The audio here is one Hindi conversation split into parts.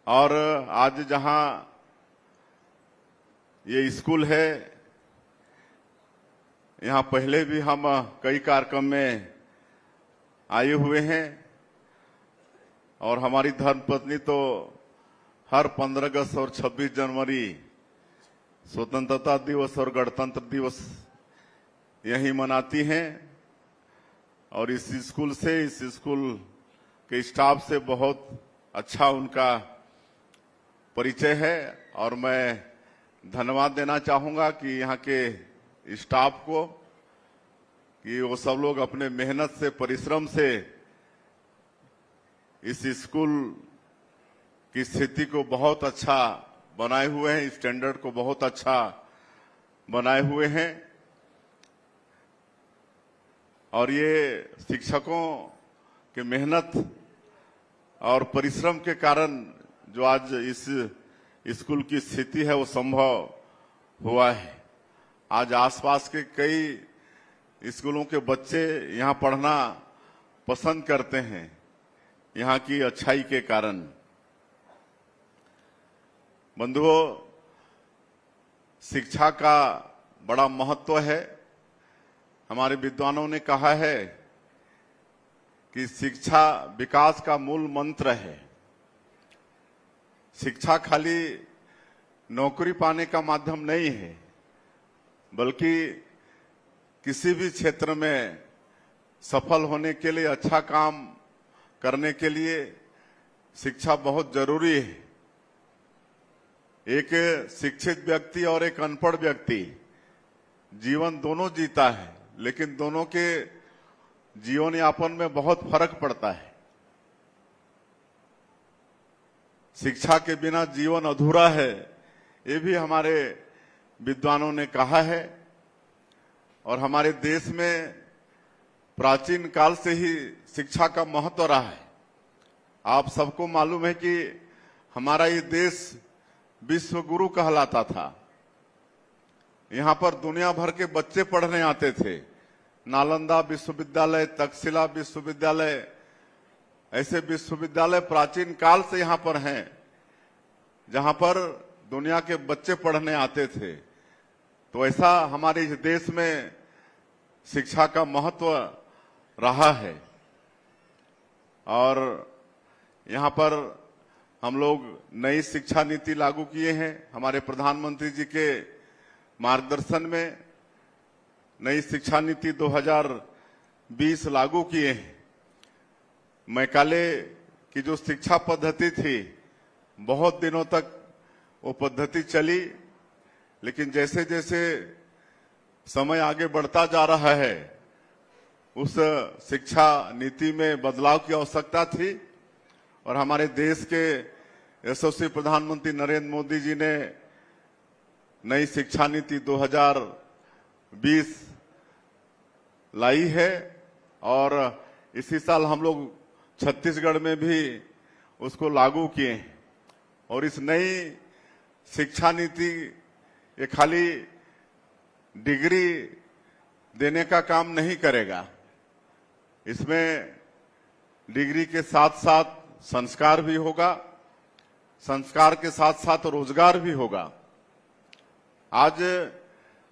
और आज जहां ये स्कूल है, यहाँ पहले भी हम कई कार्यक्रम में आए हुए हैं और हमारी धर्मपत्नी तो हर 15 अगस्त और 26 जनवरी स्वतंत्रता दिवस और गणतंत्र दिवस यही मनाती हैं। और इस स्कूल के स्टाफ से बहुत अच्छा उनका परिचय है और मैं धन्यवाद देना चाहूंगा कि यहाँ के स्टाफ को कि वो सब लोग अपने मेहनत से, परिश्रम से इस स्कूल की स्थिति को बहुत अच्छा बनाए हुए हैं, स्टैंडर्ड को बहुत अच्छा बनाए हुए हैं। और ये शिक्षकों के मेहनत और परिश्रम के कारण जो आज इस स्कूल की स्थिति है वो संभव हुआ है। आज आसपास के कई स्कूलों के बच्चे यहाँ पढ़ना पसंद करते हैं यहाँ की अच्छाई के कारण। बंधुओं, शिक्षा का बड़ा महत्व है। हमारे विद्वानों ने कहा है कि शिक्षा विकास का मूल मंत्र है। शिक्षा खाली नौकरी पाने का माध्यम नहीं है, बल्कि किसी भी क्षेत्र में सफल होने के लिए, अच्छा काम करने के लिए शिक्षा बहुत जरूरी है। एक शिक्षित व्यक्ति और एक अनपढ़ व्यक्ति जीवन दोनों जीता है, लेकिन दोनों के जीवन यापन में बहुत फर्क पड़ता है। शिक्षा के बिना जीवन अधूरा है, ये भी हमारे विद्वानों ने कहा है। और हमारे देश में प्राचीन काल से ही शिक्षा का महत्व रहा है। आप सबको मालूम है कि हमारा ये देश विश्व गुरु कहलाता था। यहाँ पर दुनिया भर के बच्चे पढ़ने आते थे। नालंदा विश्वविद्यालय, तक्षशिला विश्वविद्यालय, ऐसे विश्वविद्यालय प्राचीन काल से यहाँ पर हैं, जहाँ पर दुनिया के बच्चे पढ़ने आते थे। तो ऐसा हमारे इस देश में शिक्षा का महत्व रहा है। और यहाँ पर हम लोग नई शिक्षा नीति लागू किए हैं। हमारे प्रधानमंत्री जी के मार्गदर्शन में नई शिक्षा नीति 2020 लागू किए हैं। मैकाले की जो शिक्षा पद्धति थी, बहुत दिनों तक वो पद्धति चली, लेकिन जैसे जैसे समय आगे बढ़ता जा रहा है, उस शिक्षा नीति में बदलाव की आवश्यकता थी। और हमारे देश के यशस्वी प्रधानमंत्री नरेंद्र मोदी जी ने नई शिक्षा नीति 2020 लाई है। और इसी साल हम लोग छत्तीसगढ़ में भी उसको लागू किए। और इस नई शिक्षा नीति ये खाली डिग्री देने का काम नहीं करेगा। इसमें डिग्री के साथ साथ संस्कार भी होगा, संस्कार के साथ साथ रोजगार भी होगा। आज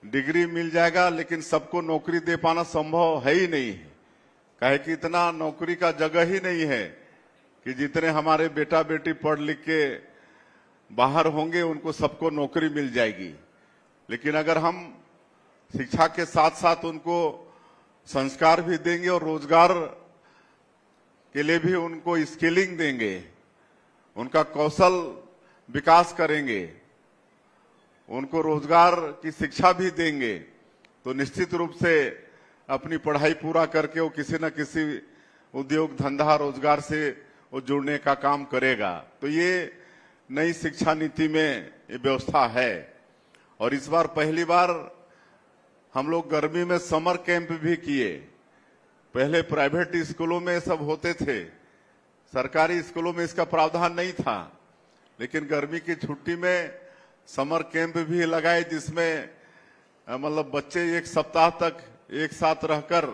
डिग्री मिल जाएगा, लेकिन सबको नौकरी दे पाना संभव है ही नहीं है। काहे कि इतना नौकरी का जगह ही नहीं है कि जितने हमारे बेटा बेटी पढ़ लिख के बाहर होंगे उनको सबको नौकरी मिल जाएगी। लेकिन अगर हम शिक्षा के साथ साथ उनको संस्कार भी देंगे और रोजगार के लिए भी उनको स्किलिंग देंगे, उनका कौशल विकास करेंगे, उनको रोजगार की शिक्षा भी देंगे, तो निश्चित रूप से अपनी पढ़ाई पूरा करके वो किसी न किसी उद्योग, धंधा, रोजगार से वो जुड़ने का काम करेगा। तो ये नई शिक्षा नीति में ये व्यवस्था है। और इस बार पहली बार हम लोग गर्मी में समर कैंप भी किए। पहले प्राइवेट स्कूलों में सब होते थे, सरकारी स्कूलों में इसका प्रावधान नहीं था। लेकिन गर्मी की छुट्टी में समर कैंप भी लगाए, जिसमें मतलब बच्चे एक सप्ताह तक एक साथ रहकर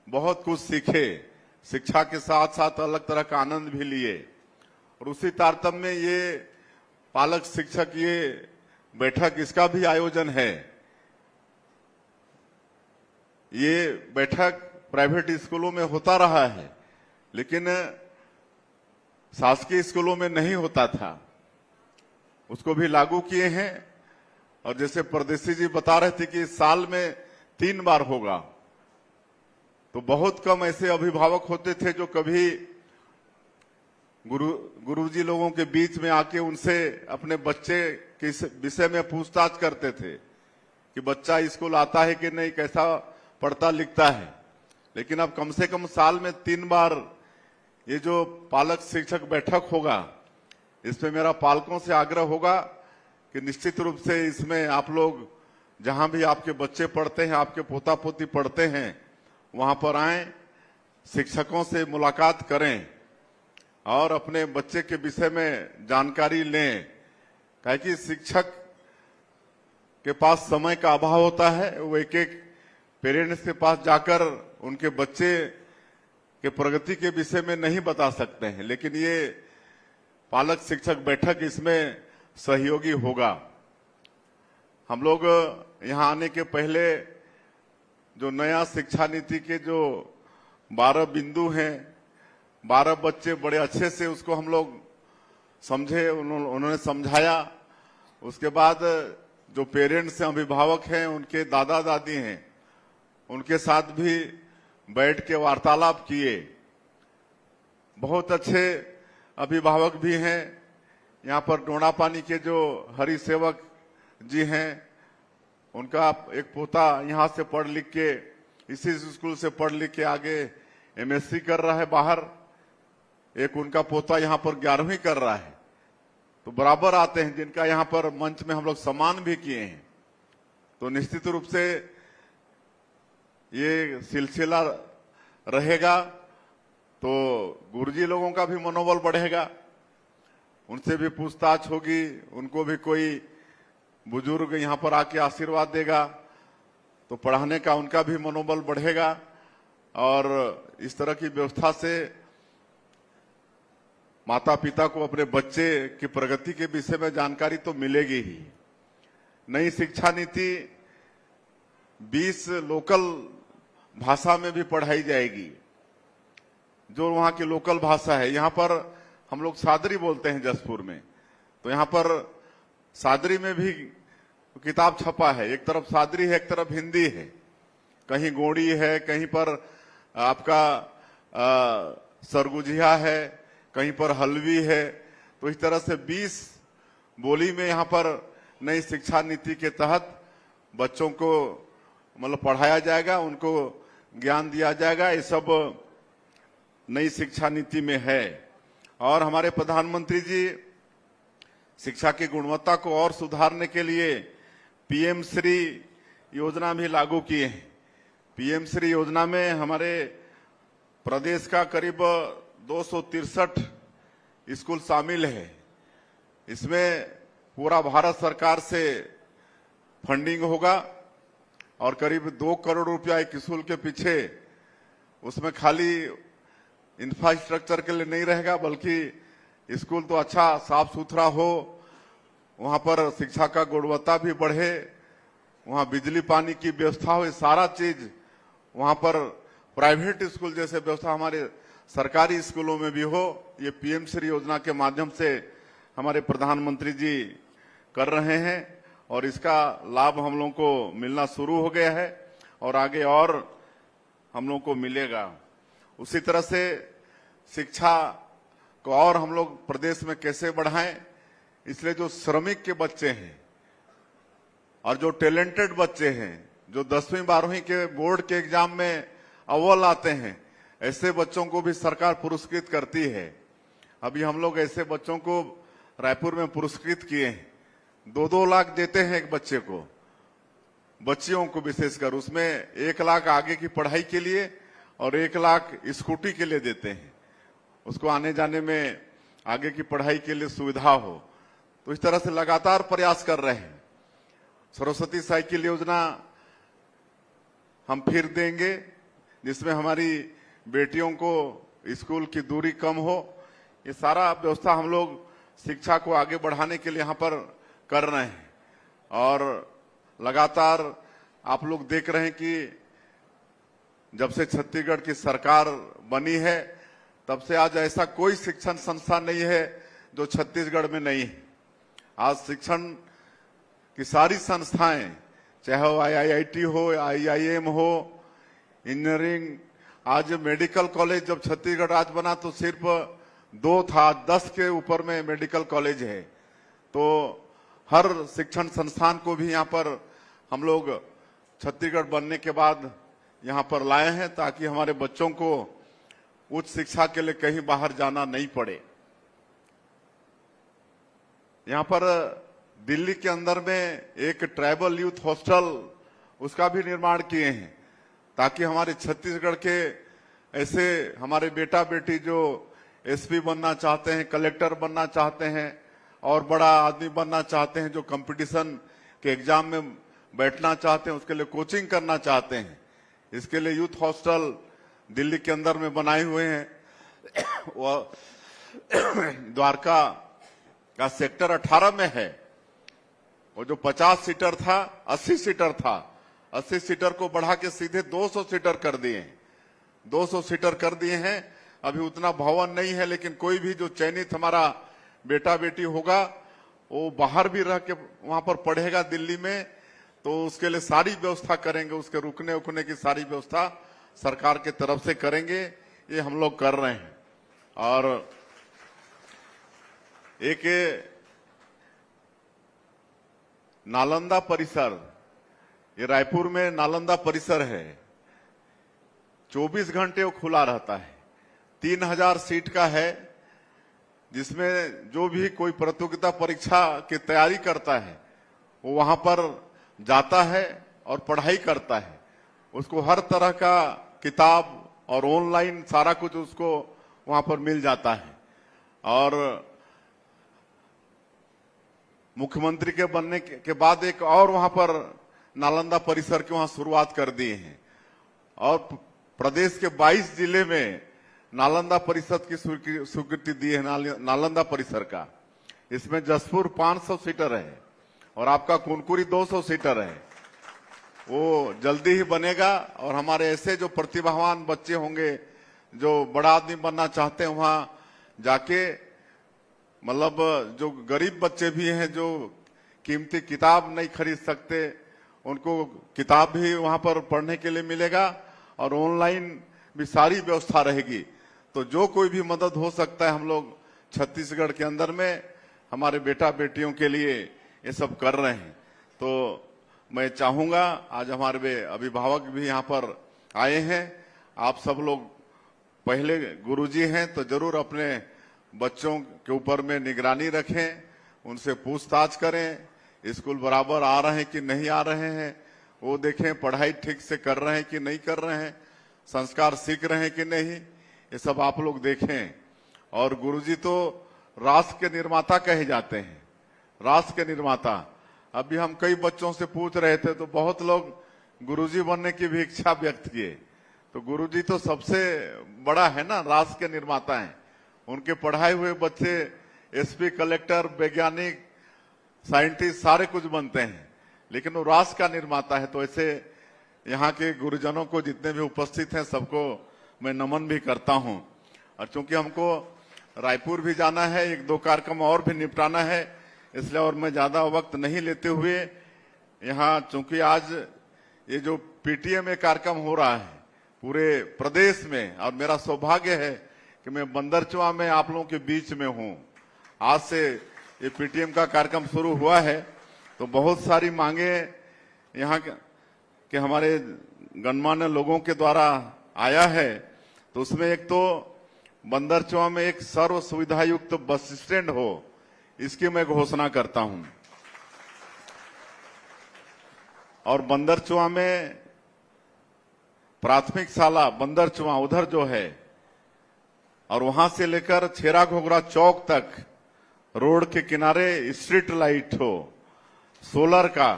बहुत कुछ सीखे, शिक्षा के साथ साथ अलग तरह का आनंद भी लिए। और उसी तारतम्य में ये पालक शिक्षक ये बैठक इसका भी आयोजन है। ये बैठक प्राइवेट स्कूलों में होता रहा है, लेकिन शासकीय स्कूलों में नहीं होता था, उसको भी लागू किए हैं। और जैसे परदेसी जी बता रहे थे कि साल में 3 बार होगा, तो बहुत कम ऐसे अभिभावक होते थे जो कभी गुरुजी लोगों के बीच में आके उनसे अपने बच्चे के विषय में पूछताछ करते थे कि बच्चा स्कूल आता है कि नहीं, कैसा पढ़ता लिखता है। लेकिन अब कम से कम साल में 3 बार ये जो पालक शिक्षक बैठक होगा, इसमें मेरा पालकों से आग्रह होगा कि निश्चित रूप से इसमें आप लोग जहां भी आपके बच्चे पढ़ते हैं, आपके पोता पोती पढ़ते हैं, वहां पर आएं, शिक्षकों से मुलाकात करें और अपने बच्चे के विषय में जानकारी लें। काहे कि शिक्षक के पास समय का अभाव होता है, वो एक एक पेरेंट्स के पास जाकर उनके बच्चे के प्रगति के विषय में नहीं बता सकते हैं, लेकिन ये पालक शिक्षक बैठक इसमें सहयोगी होगा। हम लोग यहाँ आने के पहले जो नया शिक्षा नीति के जो 12 बिंदु हैं, 12 बच्चे बड़े अच्छे से उसको हम लोग समझे, उन्होंने समझाया। उसके बाद जो पेरेंट्स हैं, अभिभावक हैं, उनके दादा दादी हैं, उनके साथ भी बैठ के वार्तालाप किए। बहुत अच्छे अभिभावक भी हैं। यहाँ पर डोना पानी के जो हरि सेवक जी हैं, उनका एक पोता यहाँ से पढ़ लिख के, इसी स्कूल से पढ़ लिख के आगे एमएससी कर रहा है बाहर। एक उनका पोता यहाँ पर 11वीं कर रहा है। तो बराबर आते हैं, जिनका यहाँ पर मंच में हम लोग सम्मान भी किए हैं। तो निश्चित रूप से ये सिलसिला रहेगा, तो गुरुजी लोगों का भी मनोबल बढ़ेगा, उनसे भी पूछताछ होगी, उनको भी कोई बुजुर्ग यहाँ पर आके आशीर्वाद देगा, तो पढ़ाने का उनका भी मनोबल बढ़ेगा। और इस तरह की व्यवस्था से माता पिता को अपने बच्चे की प्रगति के विषय में जानकारी तो मिलेगी ही। नई शिक्षा नीति 20 लोकल भाषा में भी पढ़ाई जाएगी, जो वहां की लोकल भाषा है। यहाँ पर हम लोग सादरी बोलते हैं जसपुर में, तो यहाँ पर सादरी में भी किताब छपा है। एक तरफ सादरी है, एक तरफ हिंदी है, कहीं गोड़ी है, कहीं पर आपका सरगुजिया है, कहीं पर हलवी है। तो इस तरह से 20 बोली में यहाँ पर नई शिक्षा नीति के तहत बच्चों को मतलब पढ़ाया जाएगा, उनको ज्ञान दिया जाएगा। ये सब नई शिक्षा नीति में है। और हमारे प्रधानमंत्री जी शिक्षा की गुणवत्ता को और सुधारने के लिए पीएम श्री योजना भी लागू किए हैं। पीएम श्री योजना में हमारे प्रदेश का करीब 263 स्कूल शामिल है। इसमें पूरा भारत सरकार से फंडिंग होगा और करीब 2 करोड़ रुपया एक स्कूल के पीछे, उसमें खाली इंफ्रास्ट्रक्चर के लिए नहीं रहेगा, बल्कि स्कूल तो अच्छा साफ सुथरा हो, वहां पर शिक्षा का गुणवत्ता भी बढ़े, वहां बिजली पानी की व्यवस्था हो, सारा चीज वहां पर प्राइवेट स्कूल जैसे व्यवस्था हमारे सरकारी स्कूलों में भी हो। ये पीएम श्री योजना के माध्यम से हमारे प्रधानमंत्री जी कर रहे हैं और इसका लाभ हम लोगों को मिलना शुरू हो गया है और आगे और हम लोगों को मिलेगा। उसी तरह से शिक्षा को और हम लोग प्रदेश में कैसे बढ़ाएं, इसलिए जो श्रमिक के बच्चे हैं और जो टैलेंटेड बच्चे हैं, जो 10वीं 12वीं के बोर्ड के एग्जाम में अव्वल आते हैं, ऐसे बच्चों को भी सरकार पुरस्कृत करती है। अभी हम लोग ऐसे बच्चों को रायपुर में पुरस्कृत किए हैं। 2-2 लाख देते हैं एक बच्चे को, बच्चियों को विशेषकर। उसमें 1 लाख आगे की पढ़ाई के लिए और 1 लाख स्कूटी के लिए देते हैं, उसको आने जाने में आगे की पढ़ाई के लिए सुविधा हो। तो इस तरह से लगातार प्रयास कर रहे हैं। सरस्वती साइकिल योजना हम फिर देंगे, जिसमें हमारी बेटियों को स्कूल की दूरी कम हो। ये सारा व्यवस्था हम लोग शिक्षा को आगे बढ़ाने के लिए यहाँ पर कर रहे हैं। और लगातार आप लोग देख रहे हैं कि जब से छत्तीसगढ़ की सरकार बनी है तब से आज ऐसा कोई शिक्षण संस्थान नहीं है जो छत्तीसगढ़ में नहीं है। आज शिक्षण की सारी संस्थाएं, चाहे वो IIT हो, IIM हो, इंजीनियरिंग, आज मेडिकल कॉलेज जब छत्तीसगढ़ राज्य बना तो सिर्फ 2 था, 10 के ऊपर में मेडिकल कॉलेज है। तो हर शिक्षण संस्थान को भी यहाँ पर हम लोग छत्तीसगढ़ बनने के बाद यहाँ पर लाए हैं ताकि हमारे बच्चों को उच्च शिक्षा के लिए कहीं बाहर जाना नहीं पड़े। यहाँ पर दिल्ली के अंदर में एक ट्राइबल यूथ हॉस्टल, उसका भी निर्माण किए हैं ताकि हमारे छत्तीसगढ़ के ऐसे हमारे बेटा बेटी जो SP बनना चाहते हैं, कलेक्टर बनना चाहते हैं और बड़ा आदमी बनना चाहते हैं, जो कंपटीशन के एग्जाम में बैठना चाहते हैं, उसके लिए कोचिंग करना चाहते हैं, इसके लिए यूथ हॉस्टल दिल्ली के अंदर में बनाए हुए हैं। वो द्वारका का सेक्टर 18 में है। वो जो 50 सीटर था 80 सीटर था, 80 सीटर को बढ़ा के सीधे 200 सीटर कर दिए हैं। 200 सीटर कर दिए हैं। अभी उतना भवन नहीं है, लेकिन कोई भी जो चयनित हमारा बेटा बेटी होगा वो बाहर भी रह के वहां पर पढ़ेगा दिल्ली में, तो उसके लिए सारी व्यवस्था करेंगे, उसके रुकने उकने की सारी व्यवस्था सरकार के तरफ से करेंगे। ये हम लोग कर रहे हैं। और एक नालंदा परिसर, ये रायपुर में नालंदा परिसर है, 24 घंटे वो खुला रहता है। 3000 सीट का है, जिसमें जो भी कोई प्रतियोगिता परीक्षा की तैयारी करता है वो वहां पर जाता है और पढ़ाई करता है। उसको हर तरह का किताब और ऑनलाइन सारा कुछ उसको वहां पर मिल जाता है। और मुख्यमंत्री के बनने के बाद एक और वहां पर नालंदा परिसर की वहां शुरुआत कर दिए हैं। और प्रदेश के 22 जिले में नालंदा परिषद की स्वीकृति दी है नालंदा परिसर का। इसमें जसपुर 500 सीटर है और आपका कुनकुरी 200 सीटर है। वो जल्दी ही बनेगा और हमारे ऐसे जो प्रतिभावान बच्चे होंगे जो बड़ा आदमी बनना चाहते हैं, वहां जाके मतलब जो गरीब बच्चे भी हैं जो कीमती किताब नहीं खरीद सकते, उनको किताब भी वहां पर पढ़ने के लिए मिलेगा और ऑनलाइन भी सारी व्यवस्था रहेगी। तो जो कोई भी मदद हो सकता है हम लोग छत्तीसगढ़ के अंदर में हमारे बेटा बेटियों के लिए ये सब कर रहे हैं। तो मैं चाहूंगा, आज हमारे अभिभावक भी यहाँ पर आए हैं, आप सब लोग पहले गुरुजी हैं तो जरूर अपने बच्चों के ऊपर में निगरानी रखें, उनसे पूछताछ करें, स्कूल बराबर आ रहे हैं कि नहीं आ रहे हैं, वो देखें पढ़ाई ठीक से कर रहे हैं कि नहीं कर रहे हैं, संस्कार सीख रहे हैं कि नहीं, ये सब आप लोग देखें। और गुरुजी तो राष्ट्र के निर्माता कहे जाते हैं, राष्ट्र के निर्माता। अभी हम कई बच्चों से पूछ रहे थे तो बहुत लोग गुरुजी बनने की भी इच्छा व्यक्त किए। तो गुरुजी तो सबसे बड़ा है ना, राष्ट्र के निर्माता हैं। उनके पढ़ाए हुए बच्चे SP, कलेक्टर, वैज्ञानिक, साइंटिस्ट सारे कुछ बनते हैं, लेकिन वो राष्ट्र का निर्माता है। तो ऐसे यहाँ के गुरुजनों को जितने भी उपस्थित हैं सबको मैं नमन भी करता हूँ। और चूंकि हमको रायपुर भी जाना है, 1-2 कार्यक्रम और भी निपटाना है, इसलिए और मैं ज्यादा वक्त नहीं लेते हुए यहाँ, चूंकि आज ये जो PTA में कार्यक्रम हो रहा है पूरे प्रदेश में, और मेरा सौभाग्य है कि मैं बंदरचुआ में आप लोगों के बीच में हूँ। आज से ये PTM का कार्यक्रम शुरू हुआ है, तो बहुत सारी मांगे यहाँ के हमारे गणमान्य लोगों के द्वारा आया है। तो उसमें एक तो बंदरचुआ में एक सर्व सुविधा युक्त बस स्टैंड हो, इसकी मैं घोषणा करता हूं। और बंदरचुआ में प्राथमिक शाला बंदरचुआ उधर जो है, और वहां से लेकर छेरा घोगरा चौक तक रोड के किनारे स्ट्रीट लाइट हो सोलर का,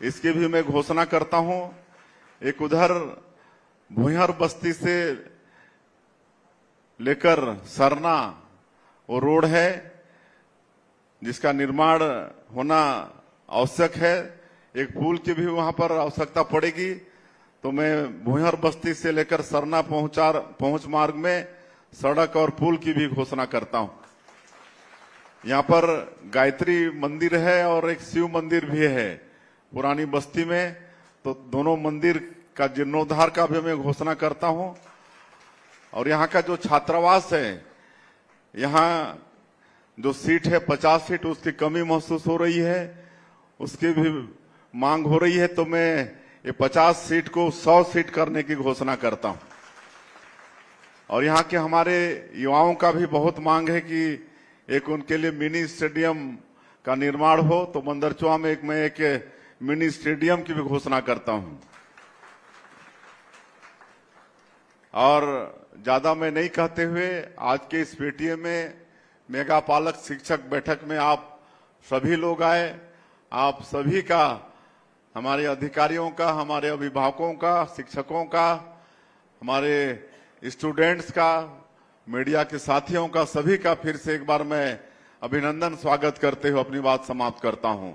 इसकी भी मैं घोषणा करता हूं। एक उधर भुइहर बस्ती से लेकर सरना वो रोड है जिसका निर्माण होना आवश्यक है। एक पुल की भी वहां पर आवश्यकता पड़ेगी। तो मैं भुंहर बस्ती से लेकर सरना पहुंच मार्ग में सड़क और पुल की भी घोषणा करता हूं। यहाँ पर गायत्री मंदिर है और एक शिव मंदिर भी है पुरानी बस्ती में, तो दोनों मंदिर का जीर्णोद्धार का भी मैं घोषणा करता हूं। और यहाँ का जो छात्रावास है, यहाँ जो सीट है 50 सीट, उसकी कमी महसूस हो रही है, उसकी भी मांग हो रही है। तो मैं ये 50 सीट को 100 सीट करने की घोषणा करता हूं। और यहाँ के हमारे युवाओं का भी बहुत मांग है कि एक उनके लिए मिनी स्टेडियम का निर्माण हो, तो मंदरचुआ में मैं एक मिनी स्टेडियम की भी घोषणा करता हूं। और ज्यादा मैं नहीं कहते हुए आज के इस पेटीएम में मेगा पालक शिक्षक बैठक में आप सभी लोग आए। आप सभी का, हमारे अधिकारियों का, हमारे अभिभावकों का, शिक्षकों का, हमारे स्टूडेंट्स का, मीडिया के साथियों का, सभी का फिर से एक बार मैं अभिनंदन स्वागत करते हुए अपनी बात समाप्त करता हूं।